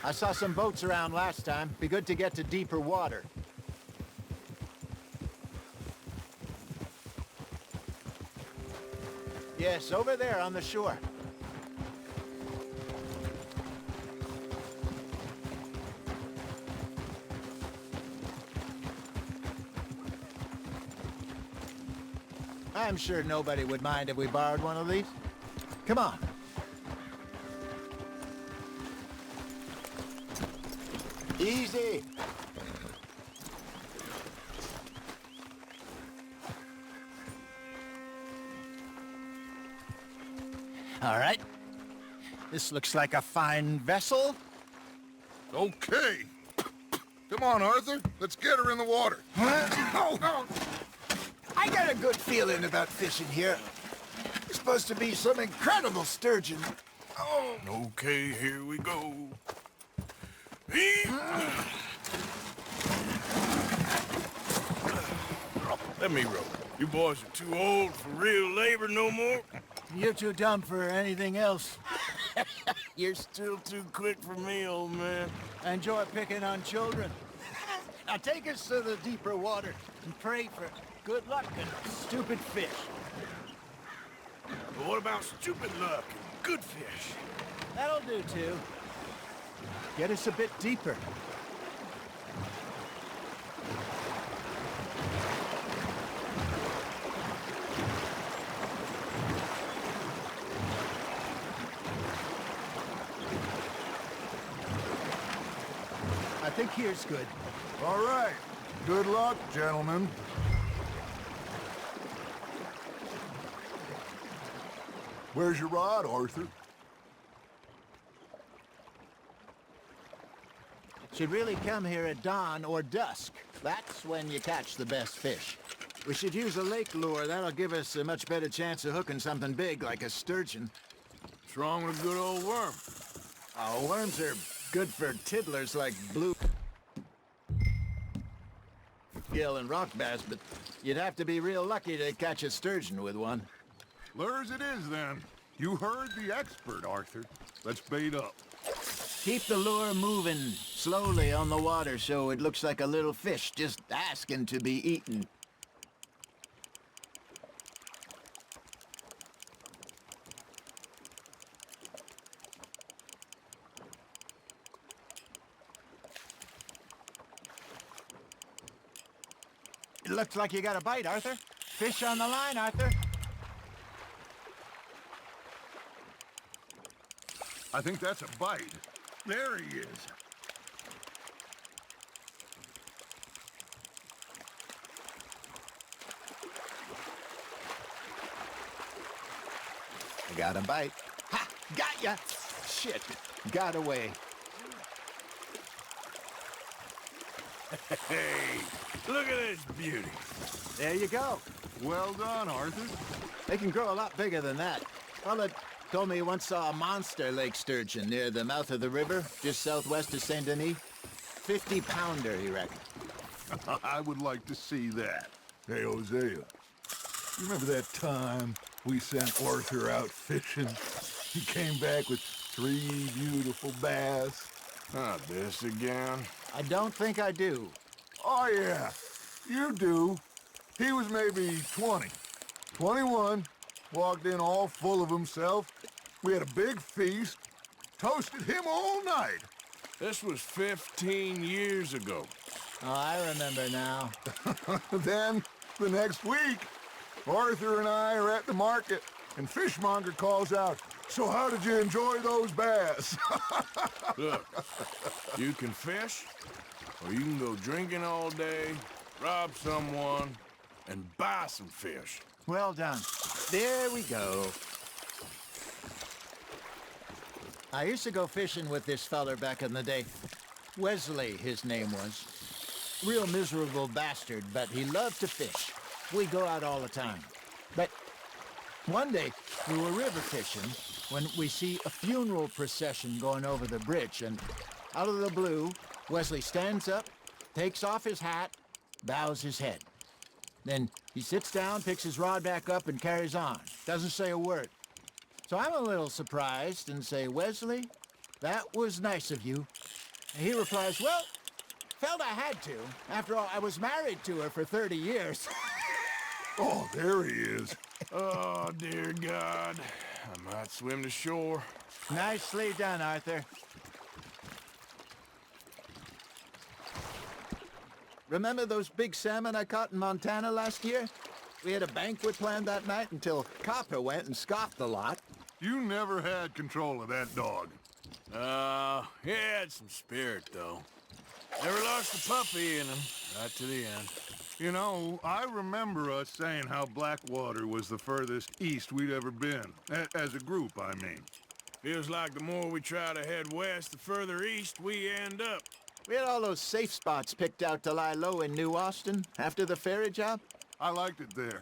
I saw some boats around last time. Be good to get to deeper water. Yes, over there on the shore. I'm sure nobody would mind if we borrowed one of these. Come on. Easy. All right. This looks like a fine vessel. Okay. Come on, Arthur. Let's get her in the water. Oh. I got a good feeling about fishing here. There's supposed to be some incredible sturgeon. Oh. Okay, here we go. Let me row. You boys are too old for real labor no more. You're too dumb for anything else. You're still too quick for me, old man. I enjoy picking on children. Now take us to the deeper water and pray for good luck and stupid fish. But what about stupid luck and good fish? That'll do, too. Get us a bit deeper. I think here's good. All right. Good luck, gentlemen. Where's your rod, Arthur? Should really come here at dawn or dusk. That's when you catch the best fish. We should use a lake lure. That'll give us a much better chance of hooking something big like a sturgeon. What's wrong with a good old worm? Oh, worms are good for tiddlers like blue gill and rock bass, but you'd have to be real lucky to catch a sturgeon with one. Lures it is, then. You heard the expert, Arthur. Let's bait up. Keep the lure moving slowly on the water so it looks like a little fish just asking to be eaten. It looks like you got a bite, Arthur. Fish on the line, Arthur. I think that's a bite. There he is. I got a bite. Ha! Got ya! Shit. Got away. Hey, look at this beauty. There you go. Well done, Arthur. They can grow a lot bigger than that. Fella told me he once saw a monster lake sturgeon near the mouth of the river, just southwest of Saint Denis. 50-pounder, he reckoned. I would like to see that. Hey, Hosea. You remember that time we sent Arthur out fishing? He came back with 3 beautiful bass. Not this again. I don't think I do. Oh, yeah. You do. He was maybe 20. 21. Walked in all full of himself. We had a big feast. Toasted him all night. This was 15 years ago. Oh, I remember now. Then, the next week, Arthur and I are at the market, and Fishmonger calls out, "So how did you enjoy those bass?" Look, you can fish, or you can go drinking all day, rob someone, and buy some fish. Well done. There we go. I used to go fishing with this feller back in the day. Wesley, his name was. Real miserable bastard, but he loved to fish. We go out all the time. But one day, we were river fishing when we see a funeral procession going over the bridge, and out of the blue, Wesley stands up, takes off his hat, bows his head. Then he sits down, picks his rod back up, and carries on. Doesn't say a word. So I'm a little surprised and say, "Wesley, That was nice of you. And he replies, well, felt I had to. After all, I was married to her for 30 years. Oh, there he is. Oh, dear God. I might swim to shore. Nicely done, Arthur. Remember those big salmon I caught in Montana last year? We had a banquet planned that night until Copper went and scoffed the lot. You never had control of that dog. He had some spirit, though. Never lost a puppy in him, right to the end. You know, I remember us saying how Blackwater was the furthest east we'd ever been. As a group, I mean. Feels like the more we try to head west, the further east we end up. We had all those safe spots picked out to lie low in New Austin after the ferry job. I liked it there.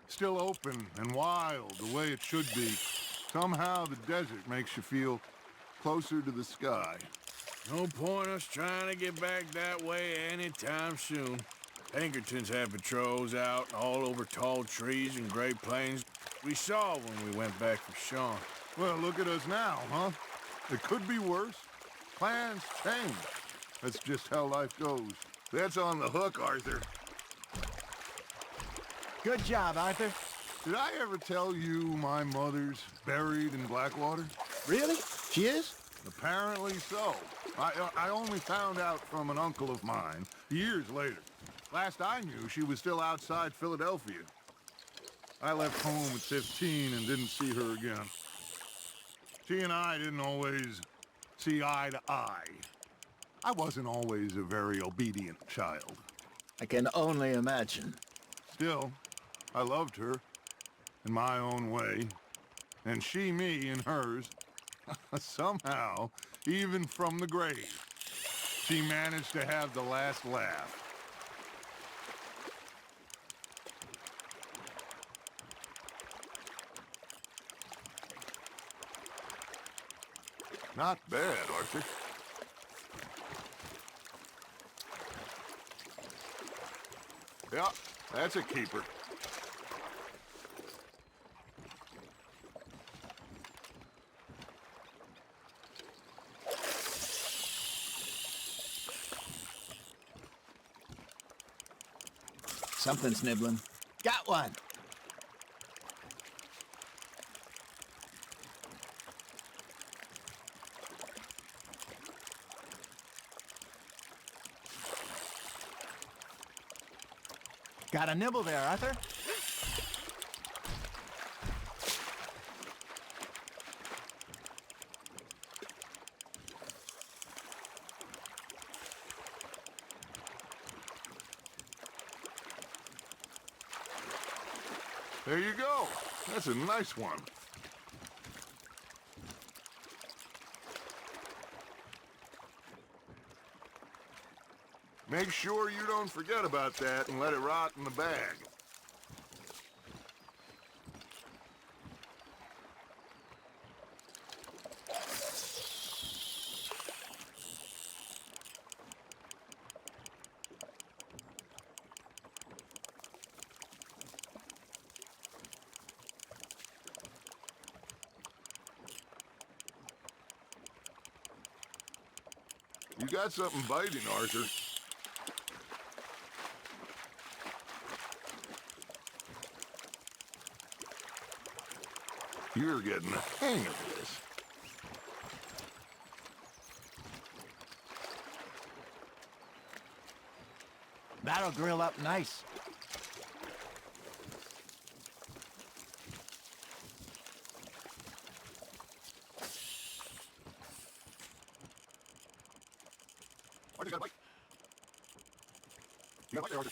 Still open and wild, the way it should be. Somehow the desert makes you feel closer to the sky. No point us trying to get back that way anytime soon. Pinkertons had patrols out all over tall trees and Great Plains. We saw when we went back for Sean. Well, look at us now, huh? It could be worse. Plans change. That's just how life goes. That's on the hook, Arthur. Good job, Arthur. Did I ever tell you my mother's buried in Blackwater? Really? She is? Apparently so. I only found out from an uncle of mine years later. Last I knew, she was still outside Philadelphia. I left home at 15 and didn't see her again. She and I didn't always see eye to eye. I wasn't always a very obedient child. I can only imagine. Still, I loved her in my own way, and she me in hers. Somehow, even from the grave, she managed to have the last laugh. Not bad, Arthur. Yeah, that's a keeper. Something's nibbling. Got one. Got a nibble there, Arthur. There you go. That's a nice one. Make sure you don't forget about that and let it rot in the bag. You got something biting, Arthur. You're getting the hang of this. That'll grill up nice. Arthur's got a bite. You got a bite there, Arthur.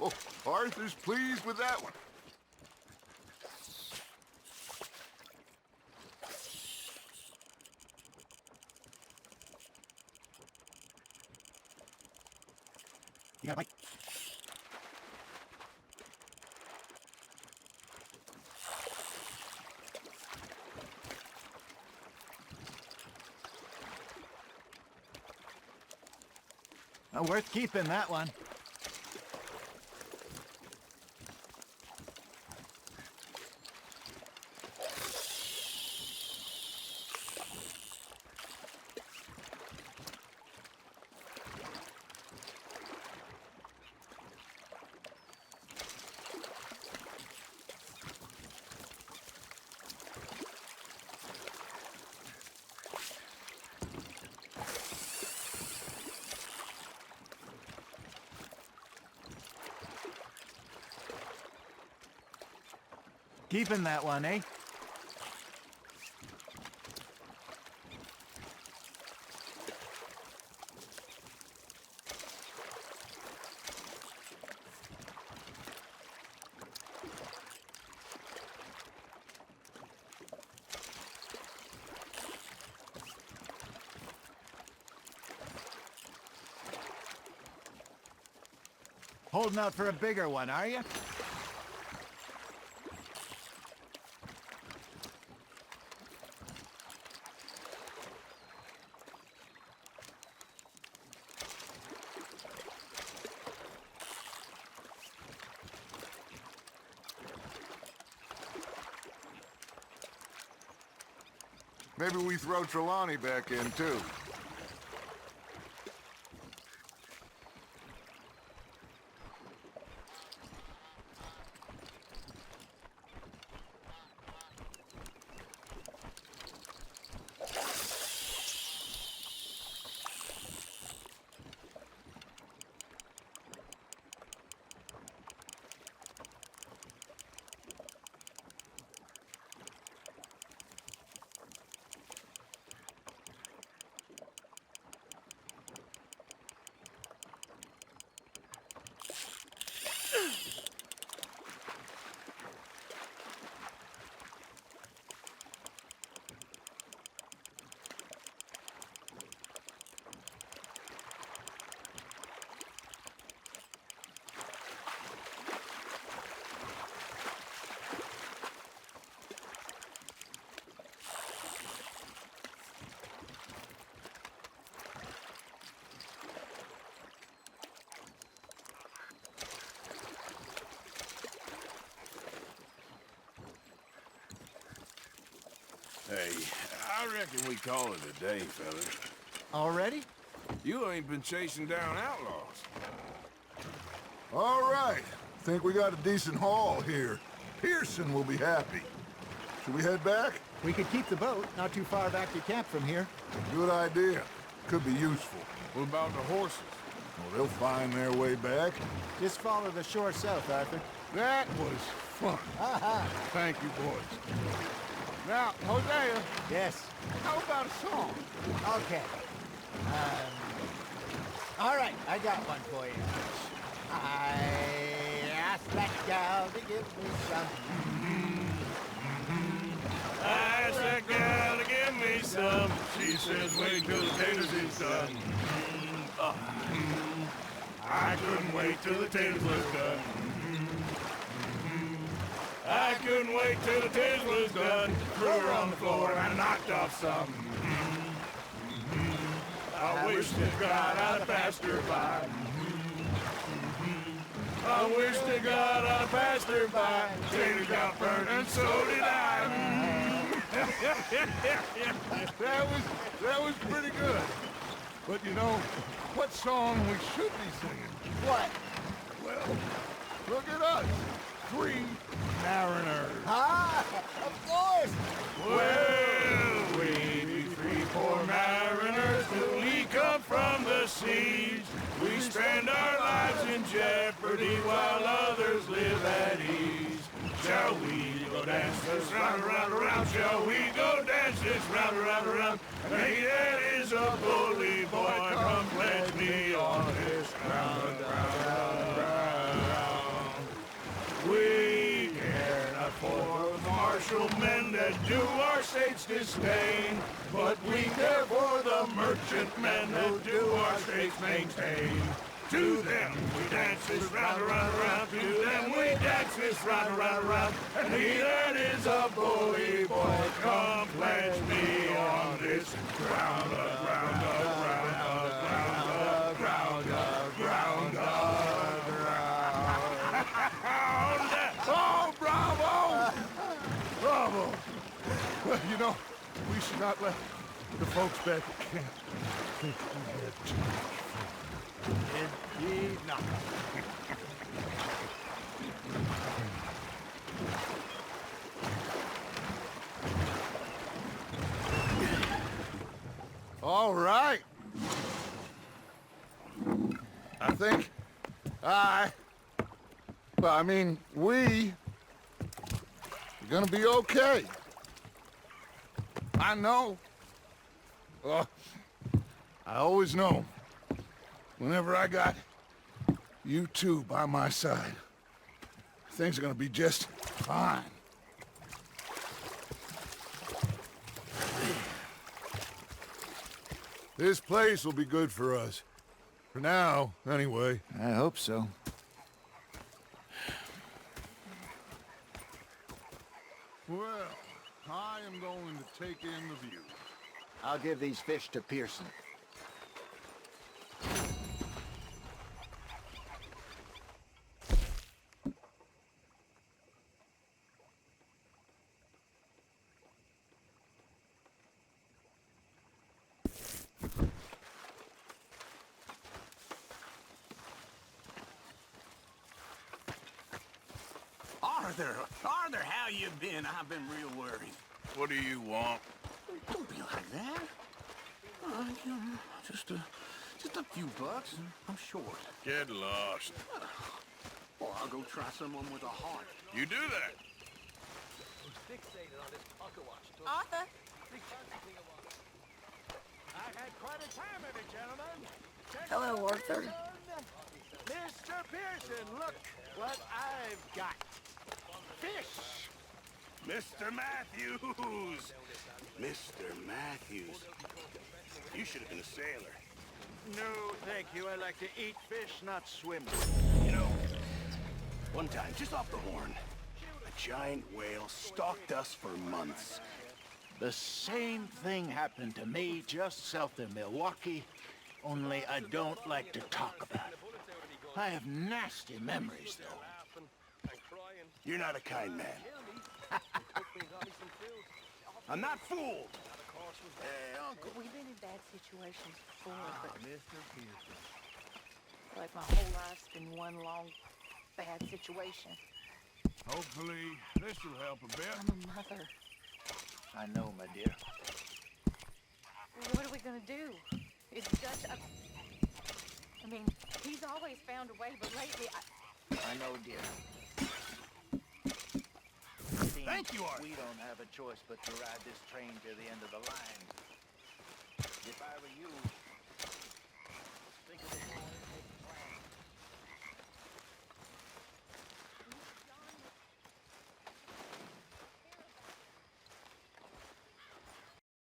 Oh, Arthur's pleased with that one. You got a bite. Worth keeping, that one. Keeping that one, eh? Holding out for a bigger one, are you? Maybe we throw Trelawney back in, too. Hey, I reckon we call it a day, fellas. Already? You ain't been chasing down outlaws. All right. Think we got a decent haul here. Pearson will be happy. Should we head back? We could keep the boat, not too far back to camp from here. Good idea. Could be useful. What about the horses? Well, they'll find their way back. Just follow the shore south, Arthur. That was fun. Thank you, boys. Now, Hosea, Yes. how about a song? Okay. All right, I got one for you. I asked that gal to give me some. I asked that gal to give me some. She says, wait till the taters is done. I couldn't wait till the taters was done. I couldn't wait till the taters was done. Threw her on the floor and I knocked off some. I wish to God I'd passed her by. I wish to God I passed her by. Taters got burned and so did I. that was pretty good. But you know, what song we should be singing? What? Well, look at us. 3 mariners. Ah, of course. Well, we be 3 poor mariners till we come from the seas. We spend our lives in jeopardy while others live at ease. Shall we go dance this round, around, around? Shall we go dance this round, around, around? Hey, that is a bully boy. Come pledge me on this ground, ground, ground. We care not for the martial men that do our state's disdain, but we care for the merchant men that do our state's maintain. To them we dance this round, around, around. To them we dance this round, around, around. And he that is a bully boy, come pledge me on this ground, ground, ground, ground, ground, ground. No, we should not let the folks back at camp think we had too much fun. Indeed not. All right. I think we are gonna be okay. I know. I always know. Whenever I got you two by my side, things are gonna be just fine. This place will be good for us. For now, anyway. I hope so. Well, I am going to take in the view. I'll give these fish to Pearson. Arthur, how you been? I've been real worried. What do you want? Don't be like that. You know, just a few bucks, and I'm short. Get lost. Or I'll go try someone with a heart. You do that. Arthur? I've had quite a time of it, gentlemen. Hello, Arthur. Mr. Pearson, look what I've got. Fish! Mr. Matthews! Mr. Matthews. You should have been a sailor. No, thank you. I like to eat fish, not swim. You know, one time, just off the horn, a giant whale stalked us for months. The same thing happened to me just south of Milwaukee, only I don't like to talk about it. I have nasty memories, though. You're not a kind man. I'm not fooled. Hey, Uncle, we've been in bad situations before, but Mr. Pearson. like my whole life's been one long bad situation. Hopefully, this will help a bit. I'm a mother. I know, my dear. What are we gonna do? It's Dutch. I mean, he's always found a way, but lately I know, dear. Thank you, Art. We don't have a choice but to ride this train to the end of the line.